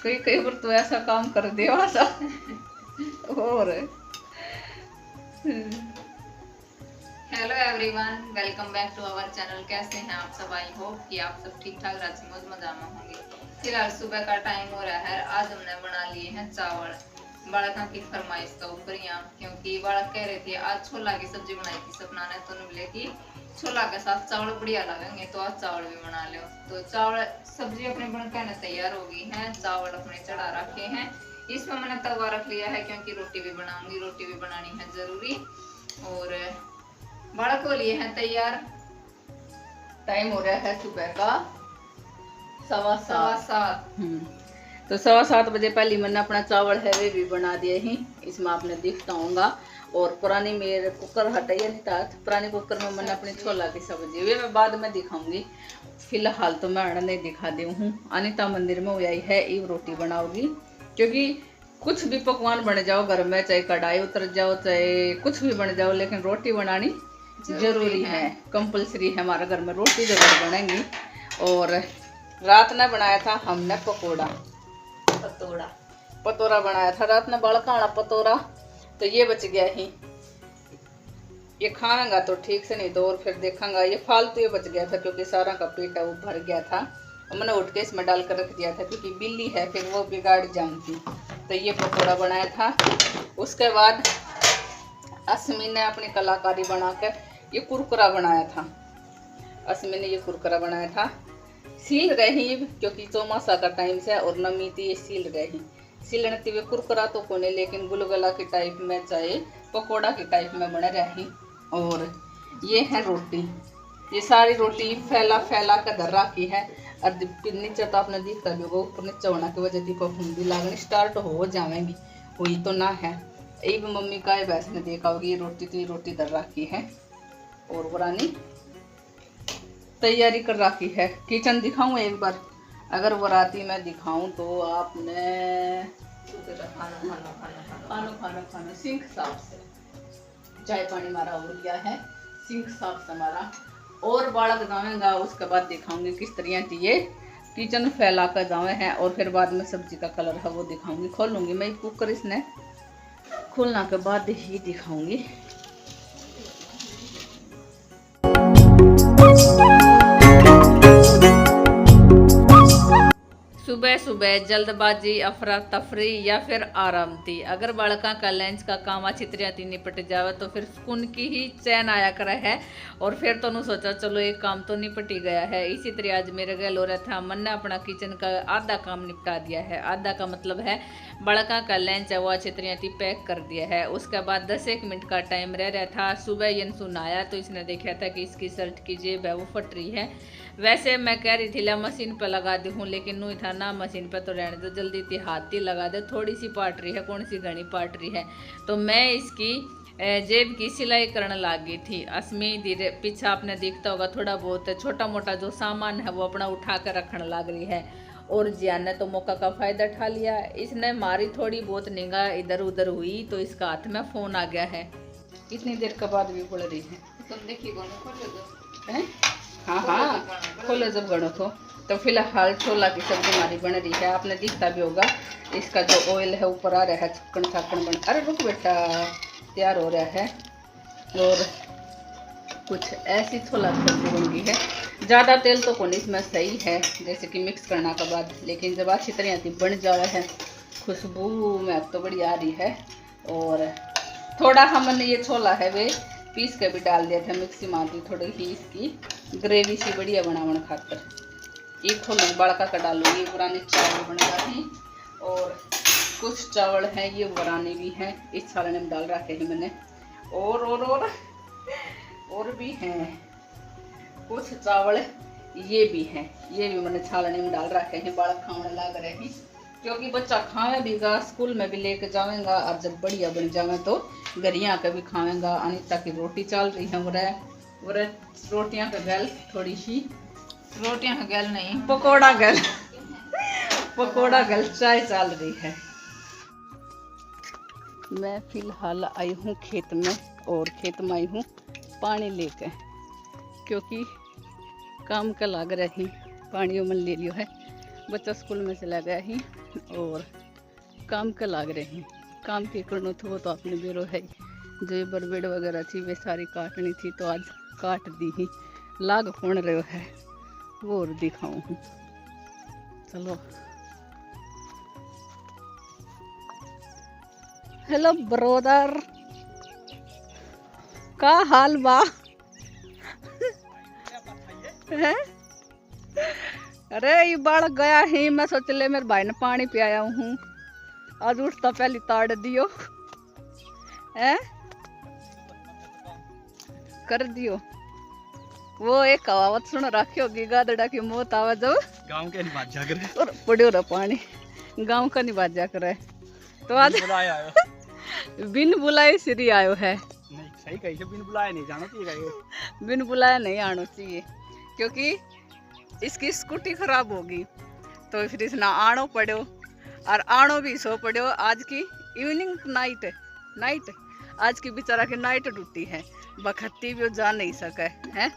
कई कई बार तो ऐसा काम कर दे वाला। और hello everyone, welcome back to our channel. कैसे हैं आप सब? आई होप कि आप सब ठीक ठाक राजी मौज मजामा होंगे। फिलहाल सुबह का टाइम हो रहा है। आज हमने बना लिए हैं चावल। बालका की फरमाइश का ऊपरिया, क्योंकि बालक कह रहे थे आज छोला की सब्जी बनाई थी सपना ने, तो बोले कि छोला के साथ चावल बढ़िया लगेंगे, तो आज चावल भी बना लो। तो चावल सब्जी अपने बनकर तैयार हो गई है। चावल अपने चढ़ा रखे हैं। इसमें मैंने तवा रख लिया है, क्योंकि रोटी भी बनाऊंगी, रोटी भी बनानी है जरूरी। और बालक को लिए हैं तैयार। टाइम हो रहा है सुबह का 7:15। तो 7:15 बजे पहले मैंने अपना चावल है वे भी बना दिए ही। इसमें आपने दिखता होगा। और पुरानी मेरे कुकर हटाइए नहीं था, पुराने कुकर में मैंने अपनी छोला की सब्जी वे मैं बाद में दिखाऊंगी। फिलहाल तो मैं नहीं दिखा दी हूँ। अनिता मंदिर में हुई है, ईव रोटी बनाओगी। क्योंकि कुछ भी पकवान बन जाओ घर में, चाहे कढ़ाई उतर जाओ चाहे कुछ भी बन जाओ, लेकिन रोटी बनानी जरूरी है, कंपलसरी है। हमारे घर में रोटी जरूर बनेगी। और रात ने बनाया था हमने पतोरा बनाया था रात ने, बड़का पतोरा। तो ये बच गया ही, ये खाएंगा तो ठीक से, नहीं तो और फिर देखेंगा। ये फालतू ये बच गया था, क्योंकि सारा का पेट है वो भर गया था। मैंने उठ के इसमें डाल कर रख दिया था, क्योंकि बिल्ली है फिर वो बिगाड़ जाऊंगी। तो ये पकौड़ा बनाया था। उसके बाद असमी ने अपनी कलाकारी बनाकर ये कुरकुरा बनाया था। असमी ने ये कुरकुरा बनाया था। सील रही, क्योंकि चौमासा का टाइम से और नमी थी, ये सील रही। सीलने हुए कुरकुरा तो कोने, लेकिन गुलगुला के टाइप में चाहे पकोड़ा के टाइप में बने रही। और ये है रोटी। ये सारी रोटी फैला फैला कर धर रखी है। और नीचे तो आपने दिखता भी होगा, ऊपर नीचे होने की वजह से फफूंदी लागनी स्टार्ट हो जाएंगी। हुई तो ना है, यही भी मम्मी का भैंस ने देखा होगी। रोटी तो ये रोटी धर रखी है और बुरानी तैयारी कर रखी है। किचन दिखाऊं एक बार? अगर वो राती मैं दिखाऊं तो आपने खाना सिंक साफ से चाय पानी मारा हो गया है, सिंक साफ से मारा। और बालक जावेगा, उसके बाद दिखाऊंगी किस तरह की ये किचन फैला कर जावे हैं। और फिर बाद में सब्जी का कलर है वो दिखाऊंगी। खोलूंगी मैं कुकर, इसने खोलने के बाद ही दिखाऊंगी। सुबह सुबह जल्दबाजी, अफरा तफरी या फिर आराम थी। अगर बालका का लंच का काम अच्छी तरह निपट जावे तो फिर सुकून की ही चैन आया करे है। और फिर तो सोचा चलो एक काम तो निपट ही गया है। इसी तरह आज मेरे गल हो रहा था, मन ने अपना किचन का आधा काम निपटा दिया है। आधा का मतलब है बालका का लंच है वो अच्छी तरह पैक कर दिया है। उसके बाद 10-1 मिनट का टाइम रह रहा था। सुबह यंसुन आया तो इसने देखा था कि इसकी शर्ट की जेब है वो फट रही है। वैसे मैं कह रही थी ला मशीन पे लगा दी हूँ, लेकिन नहीं था ना, मशीन पे तो रहने दो, जल्दी थी हाथ ही लगा दे। थोड़ी सी पाट रही है, कौन सी घनी पाट रही है। तो मैं इसकी जेब की सिलाई करने लग गई थी। असमी धीरे पीछे आपने देखता होगा, थोड़ा बहुत छोटा मोटा जो सामान है वो अपना उठा कर रखने लग रही है। और जियान ने तो मौका का फ़ायदा उठा लिया। इसने मारी थोड़ी बहुत निगाह इधर उधर हुई तो इसका हाथ में फ़ोन आ गया है। इतनी देर के बाद भी बोल रही है, तुम देखिए हाँ खोलो जब गणो तो फिलहाल छोला की सब्जी हमारी बन रही है। आपने दिखता भी होगा इसका जो ऑयल है ऊपर आ रहा है, छक्कन छक्कन बन। अरे रुक बेटा, तैयार हो रहा है। और कुछ ऐसी छोला की सब्जी बन गई है। ज़्यादा तेल तो कौन इसमें सही है, जैसे कि मिक्स करने के बाद, लेकिन जब अच्छी तरह बन जावा है खुशबू में तो बड़ी आ रही है। और थोड़ा हमने ये छोला है वे पीस के भी डाल दिया था, मिक्सी मार दी थोड़ी ही इसकी ग्रेवी सी बढ़िया बनावन खातर। ये खोलूँ बड़का का डालूंगी, पुराने चावल बन जाते। और कुछ चावल हैं ये पुराने भी हैं, इस छालने में डाल रखे हैं मैंने। और भी हैं कुछ चावल, ये भी हैं, ये भी मैंने छालने में डाल रखे हैं। बालक खाने लग रहे हैं, क्योंकि बच्चा खावेगा स्कूल में भी लेके जाएगा। और जब बढ़िया बन जावे तो गरिया के भी खावेगा। अनिता की रोटी चल रही है, वो रोटियां का गल थोड़ी सी, रोटियां का गल नहीं, पकोड़ा गल चाय चल रही है। मैं फिलहाल आई हूँ खेत में, और खेत में आई हूँ पानी लेके, क्योंकि काम का लग रही पानी में ले लियो है। बच्चा स्कूल में चला गया ही और काम के लाग रहे हैं। काम के करनो थो तो अपने बेरो है जो ये बरबेड़ वगैरह थी वे सारी काटनी थी तो आज काट दी ही। लाग फोन रहे है वो और दिखाऊं हूँ। चलो हेलो ब्रोदर, का हाल बा है? अरे ये बाढ़ गया ही, मैं सोच ले मेरे भाई ने पानी पियाया हूँ। आज उठता पहले ताड़ दियो है कर दियो। वो एक कहावत सुन रखी होगी, गादड़ा की मौत आवा जब गांव के नहीं बाजा करे और पड़ियो रहा पानी, गांव का नहीं बाजा करे। तो आज बिन बुलाए श्री आयो है। नहीं सही कही से बिन बुलाए नहीं जाना चाहिए, बिन बुलाए नहीं आना चाहिए क्योंकि इसकी स्कूटी खराब होगी तो फिर इसना आनो पड़ो और आनो भी सो पड़ो। आज की इवनिंग नाइट आज की बेचारा की नाइट ड्यूटी है, बखत्ती भी जा नहीं सके है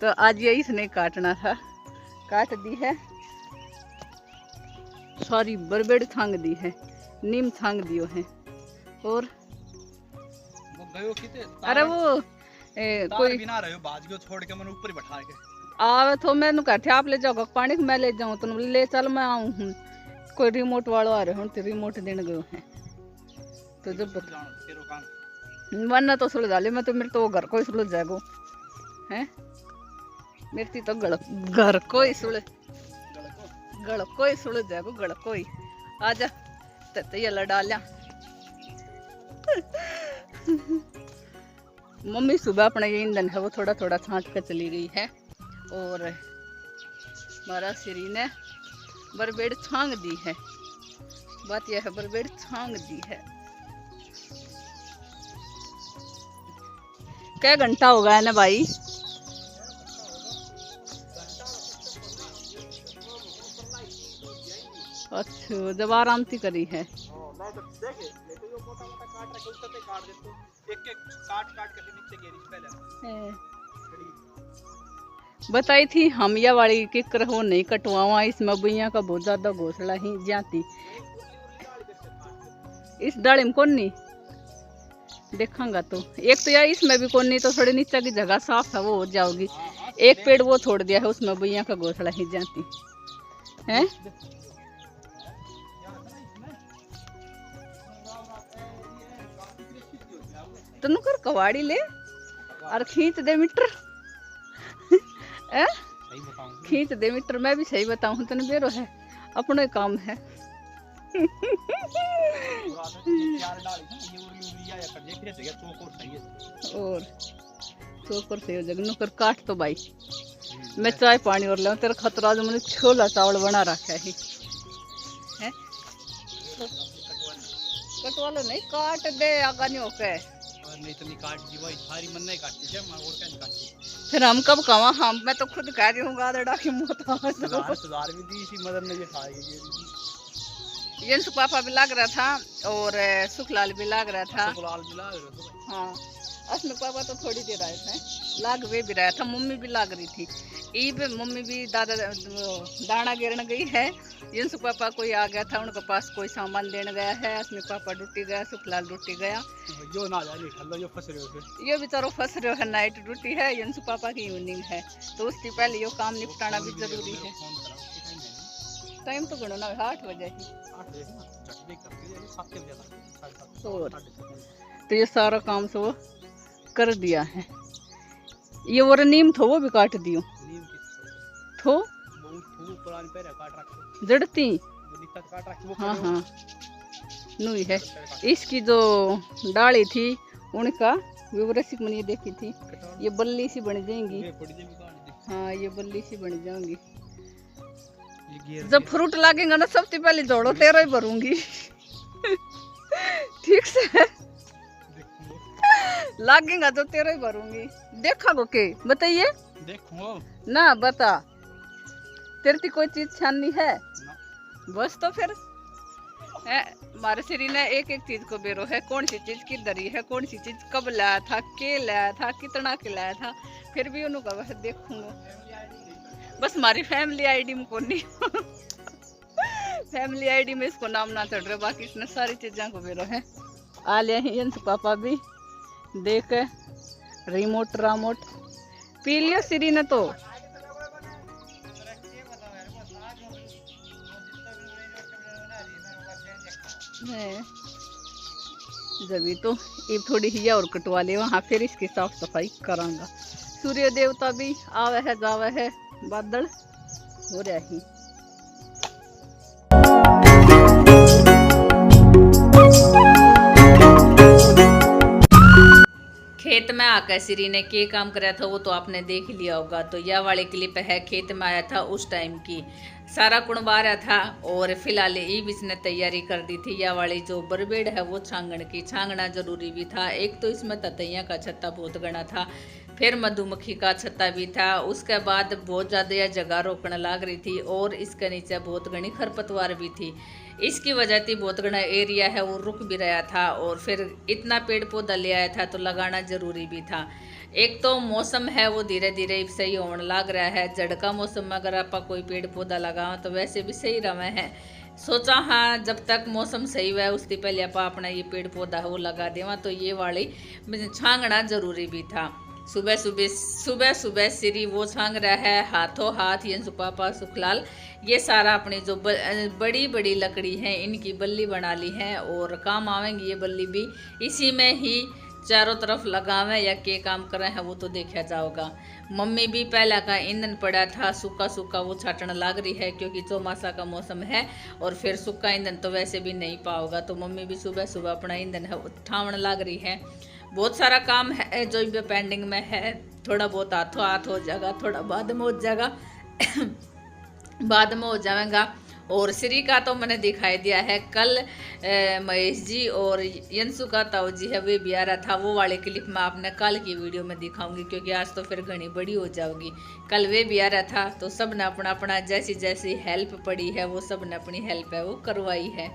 तो आज ये इसने काटना था, काट दी है। सारी बरबेड़ थांग दी है, नीम थांग दियो है और अरे वो कोई बिना रहे बाज को छोड़ के मैंने ऊपर ही बैठा के आवे तो मैंने कहते आप ले जाओ पानी मैं ले जाऊं तुम ले चल मैं आऊं हूँ। कोई रिमोट वालों आ रहे हैं रिमोट देने गए हैं तो जब वरना तो सुलझा ले मैं तो मेरे तो वो घर को ही सुलझ जाएगा है। मेरी तो घर को ही सुलझ जाएगा गड़ को ही आजा तो ये लड़ा लिया। मम्मी सुबह अपना ये ईंधन है वो थोड़ा थोड़ा छांट कर चली गई है और हमारा श्री ने बरबेड़ छांग दी है। बात यह है बरबेड़ छांग दी है। क्या घंटा हो गया ना भाई? अच्छा जब आराम से करी है बताई थी हम या वाली के करहो नहीं कटवावा, इसमें बुइया का बहुत ज्यादा घोसला ही जाती। इस डाली में कौन नहीं देखांगा तो एक तो यार इसमें भी कौन नहीं तो थोड़ी नीचे की जगह साफ है वो हो जाओगी। एक पेड़ वो छोड़ दिया है उसमें बुइया का घोसला ही जाती है। तनु कर कवाड़ी ले और खींच दे मीटर खींच दे मीटर। मैं भी सही बताऊं तने बेरो है अपने काम है। और चोकर से जगनू कर काट तो भाई मैं चाय पानी और ले तेरा खतरा जो मैंने छोला चावल बना रखा है कटवालो नहीं काट दे आगा नहीं होके नहीं तो नहीं काट दी भाई सारी मन नहीं काटती है मैं और क्या नहीं काटती। फिर हम कब कहा हम मैं तो खुद कह रही हूँ गादड़ा की मौत सुधार भी दी इसी मदद ने ये खाएगी। यंसु पापा भी लग रहा था और सुखलाल भी लग रहा था। सुखलाल भी लग रहा था हाँ असम पापा तो थोड़ी देर आए थे लाग वे भी रहा था। मम्मी भी लाग रही थी ईब मम्मी भी दादा दाना गिरने गई है। यंसु पापा कोई आ गया था उनके पास कोई सामान देने गया है। असमी पापा ड्यूटी गया सुखलाल ड्यूटी गया। यो ना जाने खल्लो यो फंस रहे हो ये बेचारो फंस रहे है। नाइट ड्यूटी है यंसु पापा की इवनिंग है तो उसके पहले यो काम निपटाना भी जरूरी है। टाइम तो गणना 8 बजे ही तो ये सारा काम तो कर दिया है। ये और नीम थो वो भी काट दियो थो जड़ती हाँ हाँ नुई है। इसकी जो डाली थी उनका विवरसिक मैंने देखी थी ये बल्ली सी बन जाएंगी। हाँ ये बल्ली सी बन जाएंगी। जब फ्रूट लगेगा ना सबसे पहले जोड़ो तेरा ही भरूंगी ठीक से लगेगा तो तेरा ही भरूंगी। देखा गो के बताइए देखो ना बता तेरे की कोई चीज छाननी है बस तो फिर हमारे श्री ने एक एक चीज को बेरो है कौन सी चीज किधर है कौन सी चीज कब लाया था के लाया था कितना के लाया था फिर भी उन्होंने कहा देखूंगा बस हमारी फैमिली आईडी में कौन नहीं फैमिली आईडी में इसको नाम ना चढ़ रहे, बाकी इसने सारी चीज़ों को बेरो है। आ लिया ही यंस पापा भी देख रिमोट रामोट पी लियो श्री ने तो जब तो ये थोड़ी ही और कटवा ले वहाँ, फिर इसकी साफ सफाई करांगा। सूर्य देवता भी आवे है जावे है, बादल हो रहा ही। खेत में आकर श्री ने क्या काम कराया था वो तो आपने देख लिया होगा। तो यह वाली क्लिप है खेत में आया था उस टाइम की, सारा कुणबा रहा था और फिलहाल ये भी इसने तैयारी कर दी थी। यह वाली जो बरबेड़ है वो छांगण की, छांगना जरूरी भी था। एक तो इसमें ततैया का छत्ता बहुत गणा था, फिर मधुमक्खी का छत्ता भी था। उसके बाद बहुत ज़्यादा यह जगह रोकने लग रही थी और इसके नीचे बहुत घनी खरपतवार भी थी। इसकी वजह से बहुत घना एरिया है वो रुक भी रहा था और फिर इतना पेड़ पौधा ले आया था तो लगाना जरूरी भी था। एक तो मौसम है वो धीरे धीरे सही होने लग रहा है। जड़ का मौसम में अगर आप कोई पेड़ पौधा लगाओ तो वैसे भी सही रहे हैं। सोचा हाँ जब तक मौसम सही हुआ उससे पहले आप अपना ये पेड़ पौधा है वो लगा देवा, तो ये वाली छांगना जरूरी भी था। सुबह सुबह श्री वो छांग रहा है हाथों हाथ यंसु पापा सुखलाल। ये सारा अपनी जो बड़ी बड़ी लकड़ी है इनकी बल्ली बना ली है और काम आवेंगी ये बल्ली भी। इसी में ही चारों तरफ लगावे या के काम कर रहे हैं वो तो देखा जाओगा। मम्मी भी पहला का ईंधन पड़ा था सूखा सूखा वो छाटने लग रही है क्योंकि चौमासा का मौसम है और फिर सूखा ईंधन तो वैसे भी नहीं पाओगा। तो मम्मी भी सुबह सुबह अपना ईंधन है उठावने लग रही है। बहुत सारा काम है जो भी पेंडिंग में है, थोड़ा बहुत हाथों हाथ हो जाएगा, थोड़ा बाद में हो जाएगा बाद में हो जाएगा। और श्री का तो मैंने दिखाई दिया है कल महेश जी और यंसु का ताऊ जी है वे भी आ रहा था। वो वाले क्लिप मैं आपने कल की वीडियो में दिखाऊंगी क्योंकि आज तो फिर घनी बड़ी हो जाओगी। कल वे भी आ रहा था तो सब ने अपना अपना जैसी जैसी हेल्प पड़ी है वो सब ने अपनी हेल्प है वो करवाई है।